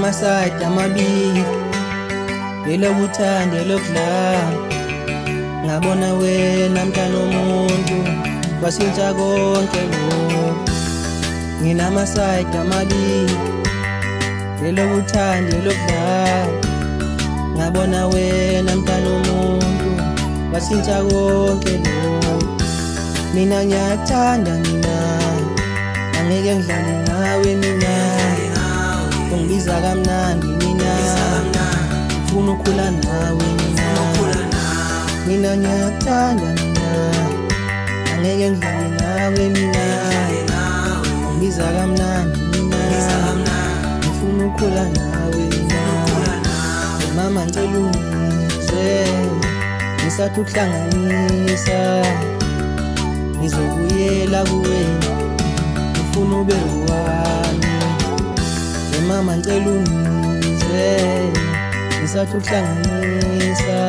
Nginamasayidi amabili, elokuthanda elokudlala. Ngabona wena mntana womuntu, kwashintsha konke lokhu. Nginamasayidi amabili, elokuthanda elokudlala. Ngabona wena mntana womuntu, kwashintsha konke lokhu. Mina ngiyakuthanda mina, angeke ngidlale nawe mina. Ungibiza kamnandi mina, ngifuna ukukhula nawe mina. Mina ngiyakuthanda mina, angeke ngidlale nawe mina. Ungibiza kamnandi mina, ngifuna ukukhula nawe mina. Mama ngicela ungizwe, ngisathi ukuhlanganisa. Ngizobuyela kuwena, ngifuna ube wami. Mama ngicela ungizwe, ngisathi ukuhlanganisa.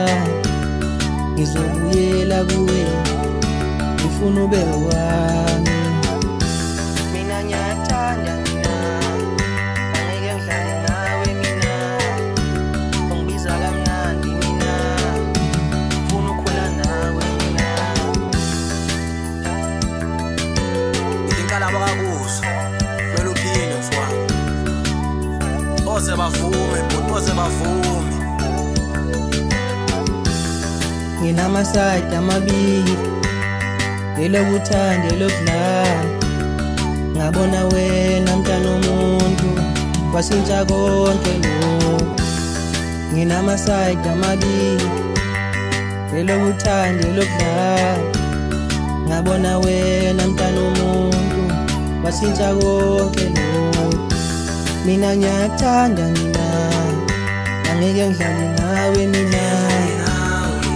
Ngizobuyela kuwena, ngifuna ube wami. Mina ngiyakuthanda mina, angeke ngidlale nawe mina. Ungibiza kamnandi mina, ngifuna ukukhula nawe mina. Inkala bakakuzo kumele uphile mfowethu. Boze bavume but boze bavume. Nginamasayidi amabili, elokuthanda elokudlala. Ngabona wena mntana womuntu, kwashintsha konke lokhu. Nginamasayidi amabili, elokuthanda elokudlala. Ngabona wena mntana womuntu, kwashintsha konke lokhu. Mina ngiyakuthanda mina, angeke ngidlale nawe mina.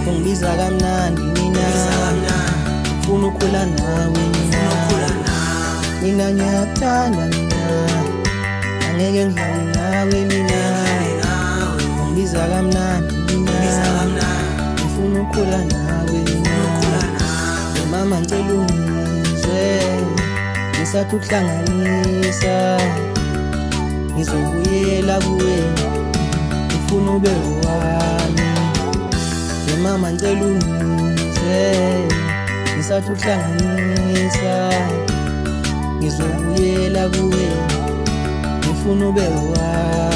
Ungibiza kamnandi mina, ngifuna ukukhula nawe mina. Mina ngiyakuthanda mina, angeke ngidlale nawe mina. Ungibiza kamnandi mina, ngifuna ukukhula nawe mina. Mama ngicela ungizwe, ngisathi ukuhlanganisa. Ngizobuyela kuwena, ngifuna ube wami. Mama ngicela ungizwe, ngisathi ukuhlanganisa. Ngizobuyela kuwena, ngifuna ube wami.